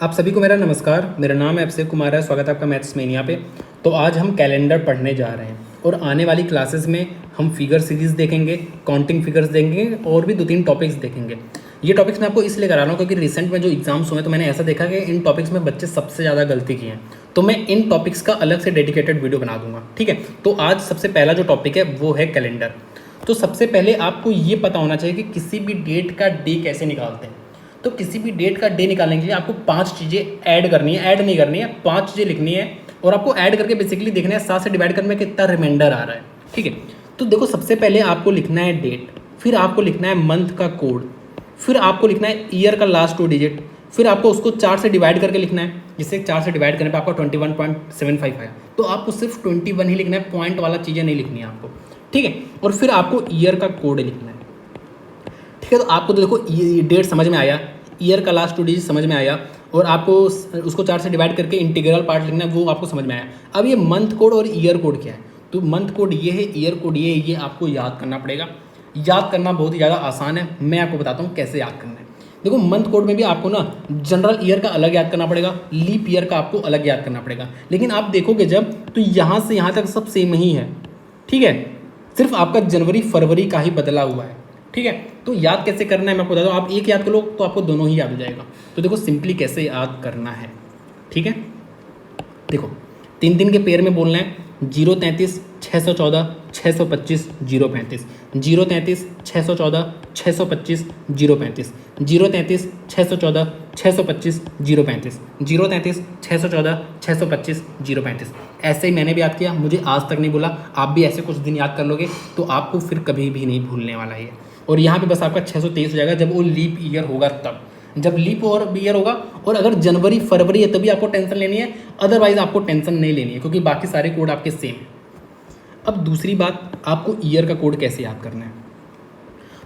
आप सभी को मेरा नमस्कार। मेरा नाम है अभिषेक कुमार है। स्वागत है आपका मैथ्स मेनिया पे। तो आज हम कैलेंडर पढ़ने जा रहे हैं और आने वाली क्लासेस में हम फिगर सीरीज़ देखेंगे, काउंटिंग फिगर्स देखेंगे और भी 2-3 टॉपिक्स देखेंगे। ये टॉपिक्स मैं आपको इसलिए करा रहा हूँ क्योंकि रिसेंट में जो एग्जाम्स हुए तो मैंने ऐसा देखा कि इन टॉपिक्स में बच्चे सबसे ज़्यादा गलती किए हैं। तो मैं इन टॉपिक्स का अलग से डेडिकेटेड वीडियो बना दूंगा, ठीक है। तो आज सबसे पहला जो टॉपिक है वो है कैलेंडर। तो सबसे पहले आपको ये पता होना चाहिए कि किसी भी डेट का डे कैसे निकालते हैं। तो किसी भी डेट का डे निकालने के लिए आपको 5 चीज़ें ऐड करनी है, ऐड नहीं करनी है, 5 चीज़ें लिखनी है और आपको ऐड करके बेसिकली देखना है 7 से डिवाइड करने में कितना रिमाइंडर आ रहा है, ठीक है। तो देखो सबसे पहले आपको लिखना है डेट, फिर आपको लिखना है मंथ का कोड, फिर आपको लिखना है ईयर का लास्ट 2 डिजिट, फिर आपको उसको 4 से डिवाइड करके लिखना है, जिससे 4 से डिवाइड करने पर आपका 21.75 आया। तो आपको सिर्फ 21 ही लिखना है, पॉइंट वाला चीज़ें नहीं लिखनी है आपको, ठीक है। और फिर आपको ईयर का कोड लिखना है, ठीक है। तो आपको तो देखो ये डेट समझ में आया, ईयर का लास्ट 2 डिजिट समझ में आया और आपको उसको 4 से डिवाइड करके इंटीग्रल पार्ट लिखना है, वो आपको समझ में आया। अब ये मंथ कोड और ईयर कोड क्या है, तो मंथ कोड ये है, ईयर कोड ये आपको याद करना पड़ेगा। याद करना बहुत ही ज़्यादा आसान है, मैं आपको बताता हूँ कैसे याद करना है। देखो मंथ कोड में भी आपको ना जनरल ईयर का अलग याद करना पड़ेगा, लीप ईयर का आपको अलग याद करना पड़ेगा। लेकिन आप देखोगे जब तो यहाँ से यहाँ तक सब सेम ही है, ठीक है। सिर्फ आपका जनवरी फरवरी का ही बदला हुआ है, ठीक है। तो याद कैसे करना है मैं आपको बता दूँ। आप एक याद कर लो तो आपको दोनों ही याद हो जाएगा। तो देखो सिंपली कैसे याद करना है, ठीक है। देखो 3 के पेयर में बोलना है 033 614 625 035, 033 614 625 035, 033 614 625 035, 033 614 625 035। ऐसे ही मैंने भी याद किया, मुझे आज तक नहीं भूला। आप भी ऐसे कुछ दिन याद कर लोगे तो आपको फिर कभी भी नहीं भूलने वाला है। और यहाँ पे बस आपका 623 हो जाएगा जब वो लीप ईयर होगा तब, जब लीप और ईयर होगा। और अगर जनवरी फरवरी है तभी आपको टेंशन लेनी है, अदरवाइज आपको टेंशन नहीं लेनी है क्योंकि बाकी सारे कोड आपके सेम हैं। अब दूसरी बात, आपको ईयर का कोड कैसे याद करना है।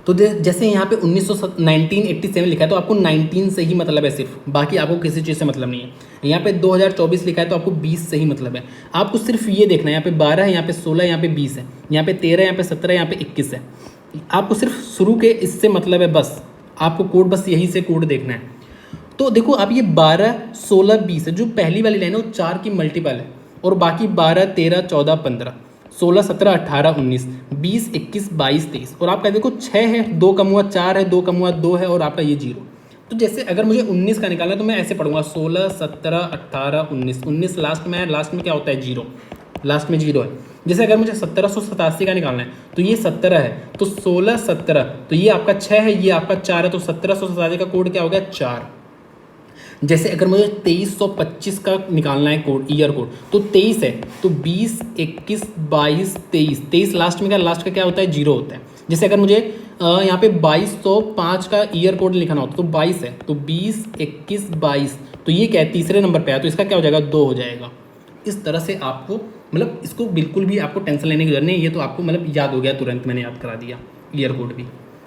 तो जैसे यहाँ पे 1987 लिखा है तो आपको 19 से ही मतलब है सिर्फ, बाकी आपको किसी चीज़ से मतलब नहीं है। यहाँ पे 2024 लिखा है तो आपको 20 से ही मतलब है। आपको सिर्फ ये देखना है, यहाँ पे 12 है, यहाँ पे 16 है, यहाँ पे 20 है, यहाँ पे 13 है, यहाँ पे 17 है, यहाँ पे 21 है। आपको सिर्फ शुरू के इससे मतलब है, बस आपको कोड बस यही से कोड देखना है। तो देखो आप ये 12 16 20 है, जो पहली वाली लाइन है वो 4 की मल्टीपल है और बाकी 12 13 14 15 16 17 18 19 20 21 22 23 और आपका देखो 6 है, 2 कम हुआ 4 है, 2 कम हुआ 2 है और आपका ये 0। तो जैसे अगर मुझे 19 का निकालना है तो मैं ऐसे पढ़ूंगा 16 17 18 19, 19 लास्ट में है, लास्ट में क्या होता है 0, लास्ट में 0 है। जैसे अगर मुझे 1787 का निकालना है तो ये 17 है, तो 16 17 तो ये आपका 6 है, ये आपका 4 है, तो 1787 का कोड क्या हो गया 4। जैसे अगर मुझे 2325 का निकालना है कोड, ईयर कोड, तो 23 है, तो 20 21 22 23, 23 लास्ट में, का लास्ट का क्या होता है 0 होता है। जैसे अगर मुझे यहाँ पे 2205 का ईयर कोड लिखाना होता तो 22 है, तो 20 21 22 तो ये क्या है तीसरे नंबर पे है, तो इसका क्या हो जाएगा 2 हो जाएगा। इस तरह से आपको मतलब इसको बिल्कुल भी आपको टेंशन लेने की जरूरत नहीं है, ये तो आपको मतलब याद हो गया, तुरंत मैंने याद करा दिया ईयर कोड भी,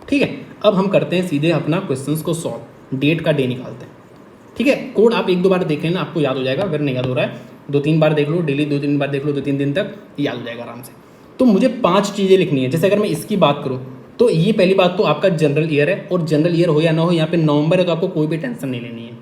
ठीक है। अब हम करते हैं सीधे अपना क्वेश्चंस को सॉल्व, डेट का डे निकालते हैं, ठीक है। कोड आप 1-2 बार देख लेना, आपको याद हो जाएगा। अगर नहीं याद हो रहा है 2-3 बार देख लो, डेली 2-3 बार देख लो, 2-3 दिन तक याद हो जाएगा आराम से। तो मुझे 5 चीज़ें लिखनी है। जैसे अगर मैं इसकी बात करूँ तो ये पहली बात तो आपका जनरल ईयर है, और जनरल ईयर हो या ना हो यहाँ पे नवंबर है तो आपको कोई भी टेंशन नहीं लेनी है,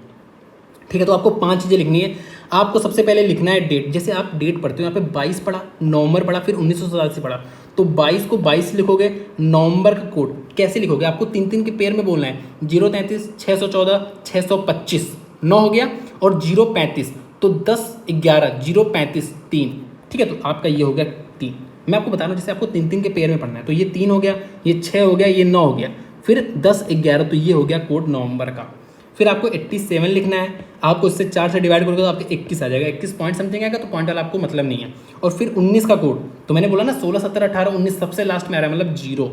ठीक है। तो आपको 5 चीज़ें लिखनी है। आपको सबसे पहले लिखना है डेट। जैसे आप डेट पढ़ते हो, यहाँ पे 22 पढ़ा, नवंबर पढ़ा, फिर 1987 पढ़ा, तो 22 को 22 लिखोगे। नवंबर का कोड कैसे लिखोगे, आपको 3 के पेयर में बोलना है, 033 614 625 9 हो गया, और 035 तो 10 11 035 3, ठीक है। तो आपका ये हो गया 3। मैं आपको बता रहा हूँ जैसे आपको 3 के पेयर में पढ़ना है, तो ये 3 हो गया, ये 6 हो गया, ये 9 हो गया, फिर 10 11 तो ये हो गया कोड नवंबर का। फिर आपको 87 लिखना है, आपको इससे 4 से डिवाइड करोगे तो आपको 21 आ जाएगा, 21 पॉइंट समथिंग आएगा, तो पॉइंट वाला आपको मतलब नहीं है। और फिर 19 का कोड, तो मैंने बोला ना 16 17 18 19 सबसे लास्ट में आ रहा है, मतलब 0,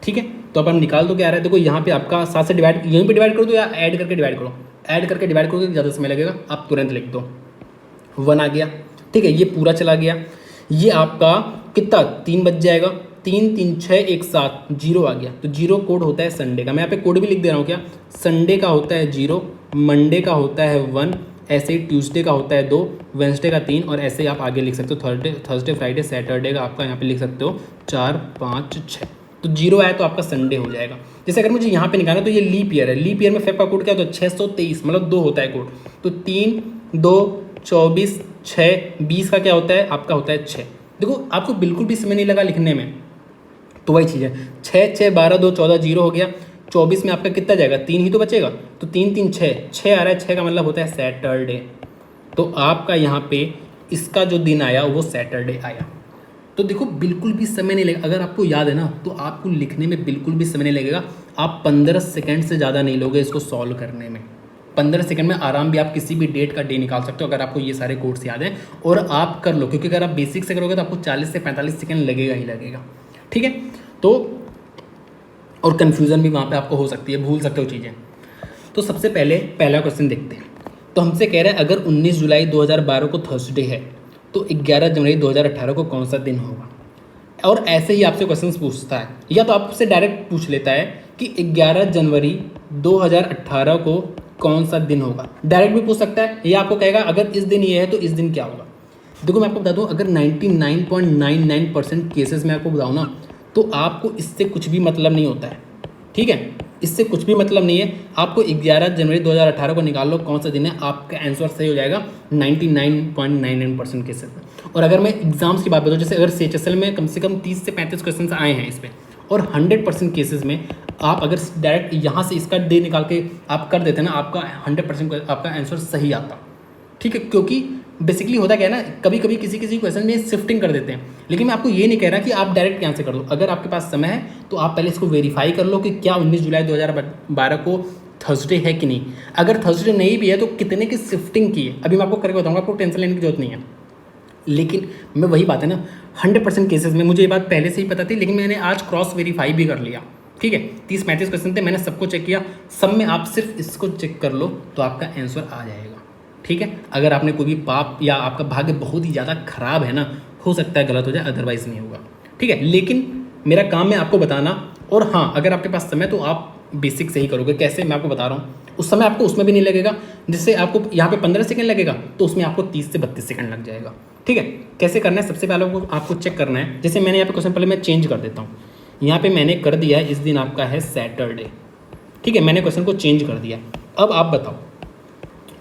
ठीक है। तो अब हम निकाल दो क्या आ रहा है, देखो यहाँ पे आपका 7 से डिवाइड, यहीं पे डिवाइड करो दो या ऐड करके डिवाइड करो, ऐड करके डिवाइड करोगे ज़्यादा समय लगेगा, आप तुरंत लिख दो। 1 आ गया, ठीक है, ये पूरा चला गया। ये आपका कितना 3 बच जाएगा, 3 3 6 1 7 0 आ गया, तो 0 कोड होता है संडे का। मैं यहाँ पे कोड भी लिख दे रहा हूँ क्या, संडे का होता है 0, मंडे का होता है 1, ऐसे ही ट्यूसडे का होता है 2, वेंसडे का 3, और ऐसे ही आप आगे लिख सकते हो थर्सडे फ्राइडे सैटरडे का आपका यहाँ पे लिख सकते हो 4 5 6, तो 0 आया तो आपका संडे हो जाएगा। जैसे अगर मुझे यहाँ पे निकालना तो ये लीप ईयर है, लीप ईयर में फेब का कोड क्या होता है 623, मतलब 2 होता है कोड। तो 3 2 24 6 20 का क्या होता है आपका होता है 6। देखो आपको बिल्कुल भी समय नहीं लगा लिखने में, तो वही चीज़ है 6 6 12 2 14 0 हो गया। 24 में आपका कितना जाएगा 3 ही तो बचेगा, तो 3 3 6 आ रहा है, 6 का मतलब होता है सैटरडे। तो आपका यहाँ पे इसका जो दिन आया वो सैटरडे आया। तो देखो बिल्कुल भी समय नहीं लगेगा, अगर आपको याद है ना तो आपको लिखने में बिल्कुल भी समय नहीं लगेगा। आप 15 सेकंड से ज़्यादा नहीं लोगे इसको सॉल्व करने में। 15 सेकंड में आराम भी आप किसी भी डेट का डे निकाल सकते हो अगर आपको ये सारे कोड्स याद हैं और आप कर लो, क्योंकि अगर आप बेसिक से करोगे तो आपको 40 से 45 सेकंड लगेगा ही लगेगा। ठीक है, तो और कन्फ्यूज़न भी वहाँ पे आपको हो सकती है, भूल सकते हो चीज़ें। तो सबसे पहले पहला क्वेश्चन देखते हैं। तो हमसे कह रहा है अगर 19 जुलाई 2012 को थर्सडे है तो 11 जनवरी 2018 को कौन सा दिन होगा। और ऐसे ही आपसे क्वेश्चंस पूछता है, या तो आपसे डायरेक्ट पूछ लेता है कि 11 जनवरी 2018 को कौन सा दिन होगा, डायरेक्ट भी पूछ सकता है, या आपको कहेगा अगर इस दिन ये है तो इस दिन क्या होगा। देखो मैं आपको बता दूं, अगर 99.99% केसेस में आपको बताऊं ना तो आपको इससे कुछ भी मतलब नहीं होता है। ठीक है, इससे कुछ भी मतलब नहीं है। आपको 11 जनवरी 2018 को निकाल लो कौन सा दिन है, आपका आंसर सही हो जाएगा 99.99% केसेस में। और अगर मैं एग्जाम्स की बात बताऊँ, जैसे अगर CHSL में कम से कम 30 से 35 क्वेश्चन आए हैं इस पर, और 100% केसेस में आप अगर डायरेक्ट यहाँ से इसका डे निकाल के आप कर देते ना, आपका 100% आपका आंसर सही आता। ठीक है, क्योंकि बेसिकली होता क्या है ना, कभी कभी किसी किसी क्वेश्चन में शिफ्टिंग कर देते हैं, लेकिन मैं आपको ये नहीं कह रहा कि आप डायरेक्ट यहाँ से कर दो। अगर आपके पास समय है तो आप पहले इसको वेरीफाई कर लो कि क्या 19 जुलाई 2012 को थर्सडे है कि नहीं। अगर थर्सडे नहीं भी है तो कितने की शिफ्टिंग की है अभी मैं आपको करके बताऊँगा, आपको टेंशन लेने की जरूरत नहीं है। लेकिन मैं वही बात है ना, 100% केसेस में मुझे ये बात पहले से ही पता थी, लेकिन मैंने आज क्रॉस वेरीफाई भी कर लिया। ठीक है, 30-35 क्वेश्चन थे, मैंने सबको चेक किया, सब में आप सिर्फ इसको चेक कर लो तो आपका आंसर आ जाएगा। ठीक है, अगर आपने कोई भी पाप या आपका भाग्य बहुत ही ज़्यादा खराब है ना, हो सकता है गलत हो जाए, अदरवाइज नहीं होगा। ठीक है, लेकिन मेरा काम है आपको बताना। और हाँ, अगर आपके पास समय तो आप बेसिक से ही करोगे। कैसे, मैं आपको बता रहा हूँ। उस समय आपको उसमें भी नहीं लगेगा, जिससे आपको यहाँ पे 15 सेकंड लगेगा तो उसमें आपको 30 से 32 सेकंड लग जाएगा। ठीक है, कैसे करना है, सबसे पहले आपको चेक करना है। जैसे मैंने यहाँ पे क्वेश्चन, पहले मैं चेंज कर देता हूँ। यहाँ पे मैंने कर दिया है इस दिन आपका है सैटरडे। ठीक है, मैंने क्वेश्चन को चेंज कर दिया। अब आप बताओ,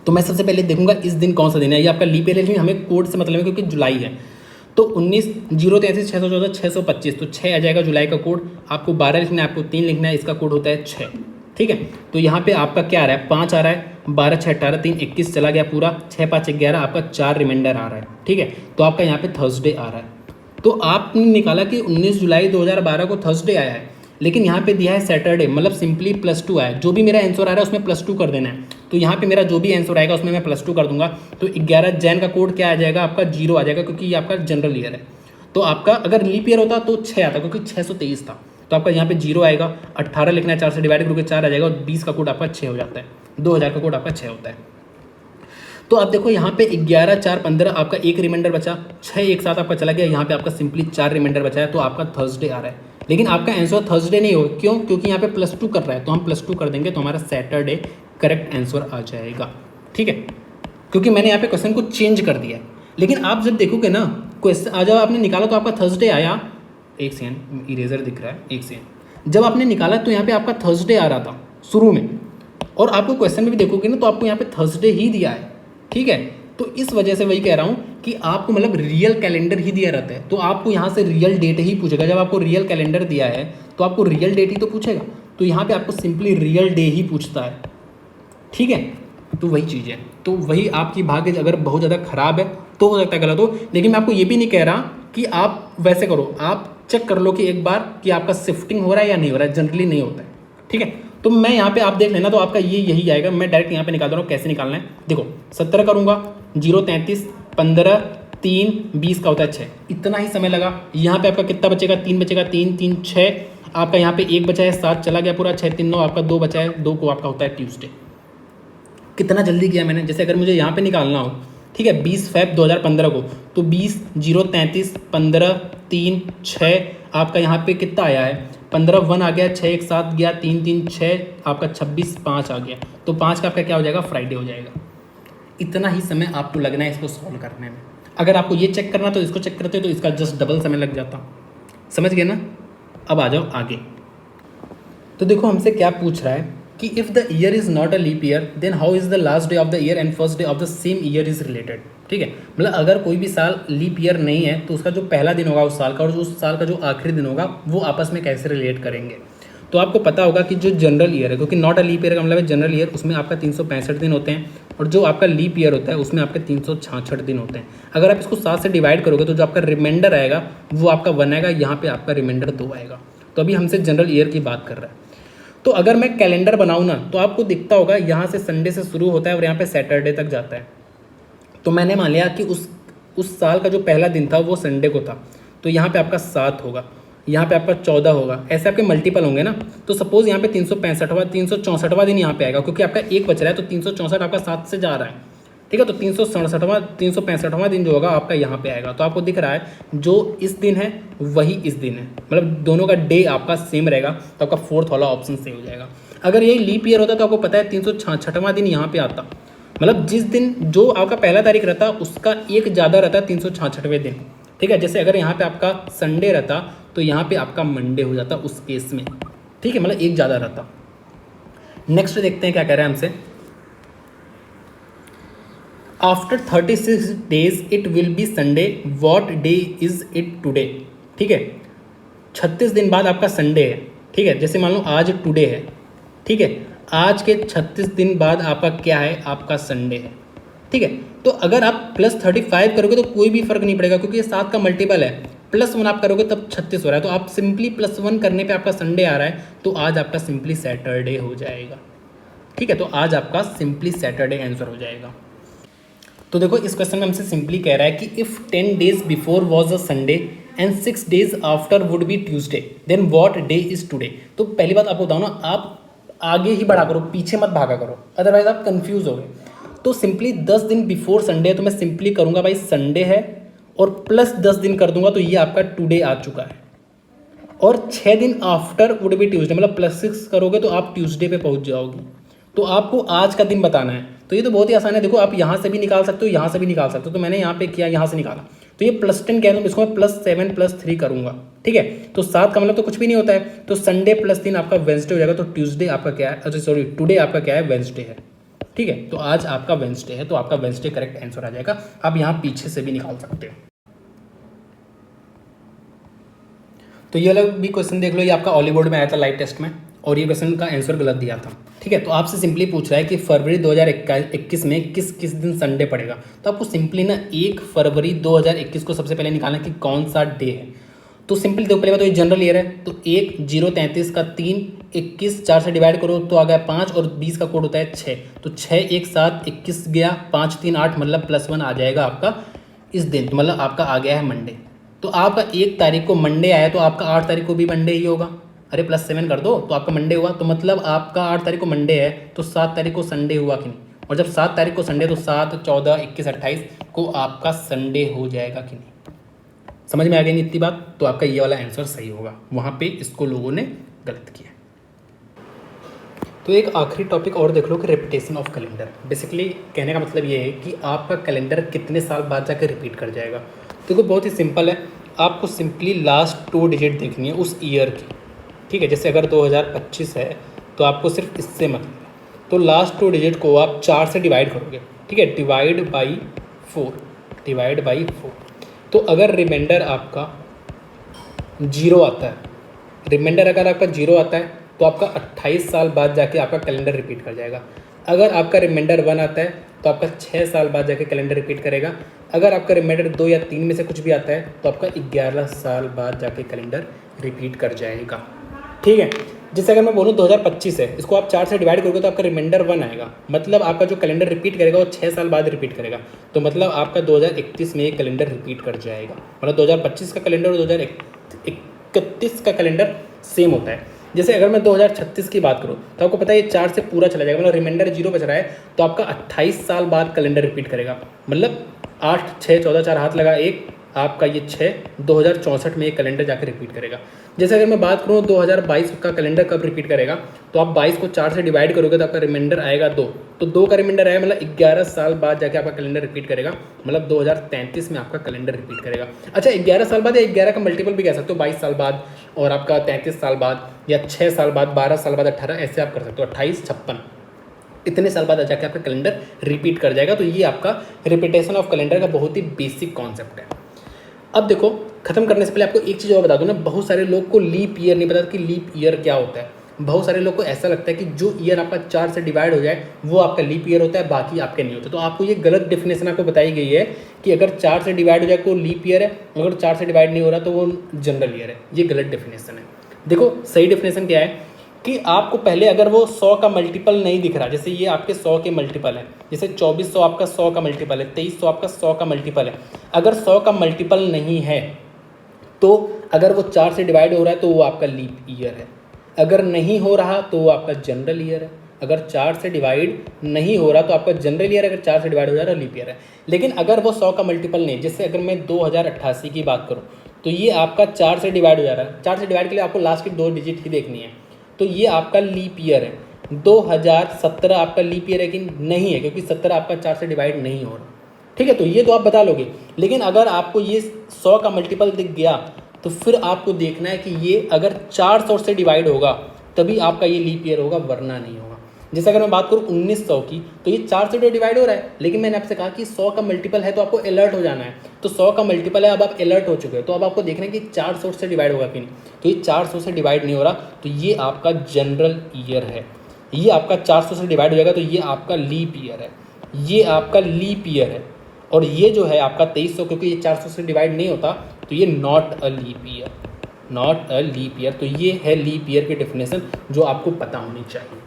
तो मैं सबसे पहले देखूंगा इस दिन कौन सा दिन है। ये आपका लीप ईयर है, हमें कोड से मतलब है क्योंकि जुलाई है। तो 19/0 63 614 625, तो 6 आ जाएगा जुलाई का कोड। आपको 12 लिखना है, आपको 3 लिखना है, इसका कोड होता है 6। ठीक है, तो यहाँ पे आपका क्या आ रहा है 5 आ रहा है, 12 6 18 3 21 चला गया पूरा, 6 5 11 आपका 4 रिमाइंडर आ रहा है। ठीक है, तो आपका यहाँ पे थर्सडे आ रहा है। तो आपने निकाला कि 19 जुलाई 2012 को थर्सडे आया है, लेकिन यहाँ पे दिया है सैटरडे, मतलब सिंपली +2 आया। जो भी मेरा आंसर आ रहा है उसमें +2 कर देना है। तो यहाँ पे मेरा जो भी आंसर आएगा उसमें मैं +2 कर दूंगा। तो 11 जैन का कोड क्या आ जाएगा आपका 0 आ जाएगा, क्योंकि ये आपका जनरल ईयर है। तो आपका अगर लीप ईयर होता तो 6 आता, क्योंकि 623 था। तो आपका यहाँ पे 0 आएगा, 18 लिखना है, 4 से डिवाइड करोगे 4 आ जाएगा, और 20 का कोड आपका 6 हो जाता है। 2000 का कोड आपका 6 होता है। तो आप देखो यहाँ पे 11 4 15 आपका एक रिमाइंडर बचा, 6 एक साथ आपका चला गया, यहाँ पे आपका सिंपली 4 रिमाइंडर बचा है। तो आपका थर्सडे आ रहा है, लेकिन आपका आंसर थर्सडे नहीं होगा। क्यों? क्योंकि यहाँ पे +2 कर रहा है, तो हम +2 कर देंगे तो हमारा सैटरडे करेक्ट आंसर आ जाएगा। ठीक है, क्योंकि मैंने यहाँ पे क्वेश्चन को चेंज कर दिया है। लेकिन आप जब देखोगे ना क्वेश्चन, आज आपने निकाला तो आपका थर्सडे आया। एक सेकेंड, इरेजर दिख रहा है, एक सेकेंड। जब आपने निकाला तो यहाँ पे आपका थर्सडे आ रहा था शुरू में, और आपको क्वेश्चन में भी देखोगे ना तो आपको यहाँ पे थर्सडे ही दिया है। ठीक है, तो इस वजह से वही कह रहा हूँ कि आपको मतलब रियल कैलेंडर ही दिया रहता है, तो आपको यहाँ से रियल डेट ही पूछेगा। जब आपको रियल कैलेंडर दिया है तो आपको रियल डेट ही तो पूछेगा, तो यहाँ पे आपको सिंपली रियल डे ही पूछता है। ठीक है, तो वही चीज़ है। तो वही आपकी भाग्य अगर बहुत ज़्यादा खराब है तो हो सकता है गलत हो, लेकिन मैं आपको ये भी नहीं कह रहा कि आप वैसे करो। आप चेक कर लो कि एक बार कि आपका शिफ्टिंग हो रहा है या नहीं हो रहा है, जनरली नहीं होता है। ठीक है, तो मैं यहाँ पे आप देख लेना, तो आपका ये यही आएगा। मैं डायरेक्ट यहाँ पे निकाल रहा हूँ, कैसे निकालना है देखो। 17 करूँगा, 0 33 15 3 20 का होता है 6, इतना ही समय लगा। यहाँ पे आपका कितना बचेगा, 3 बचेगा, 3 3 6 आपका यहाँ पे 1 बचा है, 7 चला गया पूरा, 6 3 9 आपका 2 बचा है, 2 को आपका होता है ट्यूसडे। कितना जल्दी किया मैंने। जैसे अगर मुझे यहाँ पे निकालना हो, ठीक है, 20 Feb 2015 को, तो 20 0 33 15 3 6 आपका यहाँ पे कितना आया है, 15 1 आ गया, 6 एक साथ गया, 3 3 6 आपका 26 5 आ गया। तो 5 का आपका क्या हो जाएगा, फ्राइडे हो जाएगा। इतना ही समय आपको लगना है इसको सॉल्व करने में। अगर आपको ये चेक करना तो इसको चेक करते तो इसका जस्ट डबल समय लग जाता। समझ गए ना? अब आ जाओ आगे। तो देखो हमसे क्या पूछ रहा है कि if the year is not a leap year then how is the last day of the year and first day of the same year is related. ठीक है, मतलब अगर कोई भी साल लीप ईयर नहीं है तो उसका जो पहला दिन होगा उस साल का और जो उस साल का जो आखिरी दिन होगा वो आपस में कैसे रिलेट करेंगे। तो आपको पता होगा कि जो जनरल ईयर है, क्योंकि नॉट अ लीप ईयर का मतलब है जनरल ईयर, उसमें आपका 365 दिन होते हैं और जो आपका लीप ईयर होता है उसमें आपके 366 दिन होते हैं। अगर आप इसको 7 से डिवाइड करोगे तो जो आपका रिमाइंडर आएगा वो आपका 1 आएगा, यहाँ पे आपका रिमाइंडर 2 आएगा। तो अभी हमसे जनरल ईयर की बात कर रहा है। तो अगर मैं कैलेंडर बनाऊँ ना तो आपको दिखता होगा यहाँ से संडे से शुरू होता है और यहाँ पे सैटरडे तक जाता है। तो मैंने मान लिया कि उस साल का जो पहला दिन था वो संडे को था, तो यहाँ पे आपका 7 होगा, यहाँ पे आपका 14 होगा, ऐसे आपके मल्टीपल होंगे ना। तो सपोज़ यहाँ पे 364वां दिन यहाँ पे आएगा, क्योंकि आपका एक बच रहा है तो 364 आपका 7 से जा रहा है। ठीक है, तो 365वां दिन जो होगा आपका यहाँ पे आएगा। तो आपको दिख रहा है जो इस दिन है वही इस दिन है, मतलब दोनों का डे आपका सेम रहेगा, तो आपका 4th वाला ऑप्शन सही हो जाएगा। अगर यही लीप ईयर होता तो आपको पता है 366वां दिन यहाँ पे आता, मतलब जिस दिन जो आपका पहला तारीख रहता उसका एक ज़्यादा रहता है 366वें दिन। ठीक है, जैसे अगर यहाँ पे आपका संडे रहता तो यहाँ पे आपका मंडे हो जाता उस केस में। ठीक है, मतलब एक ज़्यादा रहता। नेक्स्ट देखते हैं क्या कह रहा है हमसे। After 36 days it will be Sunday, what day is it today. ठीक है, 36 दिन बाद आपका संडे है। ठीक है, जैसे मान लो आज टुडे है। ठीक है, आज के 36 दिन बाद आपका क्या है, आपका संडे है। ठीक है, तो अगर आप +35 करोगे तो कोई भी फर्क नहीं पड़ेगा, क्योंकि ये 7 का मल्टीपल है। +1 आप करोगे तब 36 हो रहा है, तो आप सिंपली +1 करने पे आपका संडे आ रहा है, तो आज आपका सिंपली सैटरडे हो जाएगा। ठीक है, तो आज आपका सिंपली सैटरडे आंसर हो जाएगा। तो देखो इस क्वेश्चन में हमसे सिंपली कह रहा है कि if 10 days before was a Sunday and 6 days after would be Tuesday then what day is today. तो पहली बात आपको बताओ ना, आप आगे ही बढ़ा करो, पीछे मत भागा करो, अदरवाइज आप कंफ्यूज हो गए। तो सिंपली 10 दिन बिफोर संडे है तो मैं सिंपली करूँगा भाई संडे है और प्लस 10 दिन कर दूंगा, तो ये आपका टुडे आ चुका है। और 6 दिन आफ्टर वुड बी ट्यूसडे, मतलब +6 करोगे तो आप ट्यूसडे पे पहुंच जाओगे। तो आपको आज का दिन बताना है, तो ये तो बहुत ही आसान है। देखो आप यहाँ से भी निकाल सकते हो, यहाँ से भी निकाल सकते हो, तो मैंने यहाँ पे किया, यहाँ से निकाला। तो ये +10 कह दूँ, इसको मैं +7 +3 करूँगा। ठीक है, तो 7 का मतलब तो कुछ भी नहीं होता है, तो संडे +3 आपका वेंसडे हो जाएगा। तो ट्यूसडे आपका क्या है, अच्छा सॉरी टुडे आपका क्या है, वेंसडे है। ठीक है, तो आज आपका वेंसडे है, तो आपका वेंसडे करेक्ट आंसर आ जाएगा। आप यहाँ पीछे से भी निकाल सकते हो। तो ये वाला भी क्वेश्चन देख लो, ये आपका ऑली बोर्ड में आया था लाइव टेस्ट में, और ये क्वेश्चन का आंसर गलत दिया था। ठीक है, तो आपसे सिंपली पूछ रहा है कि फरवरी 2021 में किस किस दिन संडे पड़ेगा। तो आपको सिंपली ना 1 फरवरी 2021 को सबसे पहले निकालना कि कौन सा डे है। तो सिंपली देखो पहले बात, तो ये जनरल ईयर है, तो 1 0 33 का 3 21 4 से डिवाइड करो तो आ गया 5 और 20 का कोड होता है 6, तो 6 1 7 21 गया, 5 3 8, मतलब +1 आ जाएगा आपका इस दिन, तो मतलब आपका आ गया है मंडे। तो आपका 1 तारीख को मंडे आया तो आपका 8 तारीख को भी मंडे ही होगा। अरे +7 कर दो तो आपका मंडे हुआ, तो मतलब आपका 8 तारीख को मंडे है तो 7 तारीख को संडे हुआ कि नहीं। और जब 7 तारीख को संडे तो 7 14 21 28 को आपका संडे हो जाएगा कि नहीं। समझ में आ गई इतनी बात, तो आपका ये वाला आंसर सही होगा, वहाँ पे इसको लोगों ने गलत किया। तो एक आखिरी टॉपिक और देख लो कि रेपिटेशन ऑफ कैलेंडर। बेसिकली कहने का मतलब ये है कि आपका कैलेंडर कितने साल बाद जाकर रिपीट कर जाएगा। देखो बहुत ही सिंपल है, आपको सिंपली लास्ट 2 डिजिट देखनी है उस ईयर की। ठीक है, जैसे अगर 2025 है तो आपको सिर्फ इससे मतलब है, तो लास्ट 2 डिजिट को आप 4 से डिवाइड करोगे। ठीक है, डिवाइड बाई 4। तो अगर रिमाइंडर आपका 0 आता है, रिमाइंडर अगर आपका 0 आता है तो आपका 28 साल बाद जाके आपका कैलेंडर रिपीट कर जाएगा। अगर आपका रिमाइंडर 1 आता है तो आपका 6 साल बाद जाके कैलेंडर रिपीट करेगा। अगर आपका रिमाइंडर 2 या 3 में से कुछ भी आता है तो आपका 11 साल बाद जाके कैलेंडर रिपीट कर जाएगा। ठीक है, जैसे अगर मैं बोलूँ 2025 है, इसको आप 4 से डिवाइड करोगे तो आपका रिमाइंडर 1 आएगा, मतलब आपका जो कैलेंडर रिपीट करेगा वो 6 साल बाद रिपीट करेगा। तो मतलब आपका 2031 में एक कैलेंडर रिपीट कर जाएगा, मतलब 2025 का कैलेंडर और 2031 का कैलेंडर सेम होता है। जैसे अगर मैं 2036 की बात करूँ तो आपको पता है ये 4 से पूरा चला जाएगा, मतलब रिमाइंडर 0 बच रहा है तो आपका 28 साल बाद कैलेंडर रिपीट करेगा, मतलब 8 6 14 4 हाथ लगा 1, आपका ये 6 2064 में एक कैलेंडर जाकर रिपीट करेगा। जैसे अगर मैं बात करूँ 2022 का कैलेंडर कब रिपीट करेगा, तो आप 22 को 4 से डिवाइड करोगे तो आपका रिमाइंडर आएगा 2, तो 2 का रिमाइंडर आएगा, मतलब 11 साल बाद जाके आपका कैलेंडर रिपीट करेगा, मतलब 2033 में आपका कैलेंडर रिपीट करेगा। अच्छा 11 साल बाद या 11 का मल्टीपल भी कह सकते हो, 22 साल बाद और आपका 33 साल बाद या 6 साल बाद, 12 साल बाद 18, ऐसे आप कर सकते हो, 28, 56 इतने साल बाद जाके आपका कैलेंडर रिपीट कर जाएगा। तो ये आपका रिपीटेशन ऑफ कैलेंडर का बहुत ही बेसिक कॉन्सेप्ट है। अब देखो खत्म करने से पहले आपको एक चीज़ और बता दूं ना, बहुत सारे लोग को लीप ईयर नहीं पता कि लीप ईयर क्या होता है। बहुत सारे लोग को ऐसा लगता है कि जो ईयर आपका 4 से डिवाइड हो जाए वो आपका लीप ईयर होता है, बाकी आपके नहीं होते। तो आपको ये गलत डेफिनेशन आपको बताई गई है कि अगर 4 से डिवाइड हो जाए तो लीप ईयर है, अगर 4 से डिवाइड नहीं हो रहा तो वो जनरल ईयर है। ये गलत डेफिनेशन है। देखो सही डेफिनेशन क्या है कि आपको पहले अगर वो 100 का मल्टीपल नहीं दिख रहा, जैसे ये आपके 100 के मल्टीपल है, जैसे 2400 आपका 100 का मल्टीपल है, 2300 आपका 100 का मल्टीपल है, अगर 100 का मल्टीपल नहीं है तो अगर वो 4 से डिवाइड हो रहा है तो वो आपका लीप ईयर है, अगर नहीं हो रहा तो वो आपका जनरल ईयर है। अगर 4 से डिवाइड नहीं हो रहा तो आपका जनरल ईयर, अगर 4 से डिवाइड हो जा रहा है लीप ईयर है। लेकिन अगर वो 100 का मल्टीपल नहीं, जैसे अगर मैं 2088 की बात करूँ तो ये आपका 4 से डिवाइड हो जा रहा है। 4 से डिवाइड के लिए आपको लास्ट की 2 डिजिट ही देखनी है, तो ये आपका लीप ईयर है। 2017 आपका लीप ईयर है कि नहीं है, क्योंकि 17 आपका 4 से डिवाइड नहीं हो रहा। ठीक है, तो ये तो आप बता लोगे। लेकिन अगर आपको ये 100 का मल्टीपल दिख गया तो फिर आपको देखना है कि ये अगर 400 से डिवाइड होगा तभी आपका ये लीप ईयर होगा, वरना नहीं होगा। जैसे अगर मैं बात करूँ 1900 की, तो ये 4 से डिवाइड हो रहा है, लेकिन मैंने आपसे कहा कि 100 का मल्टीपल है तो आपको अलर्ट हो जाना है। तो 100 का मल्टीपल है, अब आप अलर्ट हो चुके हो, तो अब आपको देखना है कि 400 से डिवाइड होगा कि नहीं। तो ये 400 से डिवाइड नहीं हो रहा, तो ये आपका जनरल ईयर है। ये आपका 400 से डिवाइड हो जाएगा तो ये आपका लीप ईयर है, ये आपका लीप ईयर है। और ये जो है आपका 2300, क्योंकि ये 400 से डिवाइड नहीं होता तो ये not a leap year, not a leap year. तो ये है लीप ईयर की डेफिनेशन जो आपको पता होनी चाहिए।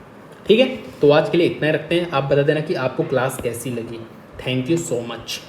ठीक है, तो आज के लिए इतना ही रखते हैं। आप बता देना कि आपको क्लास कैसी लगी। Thank you so much.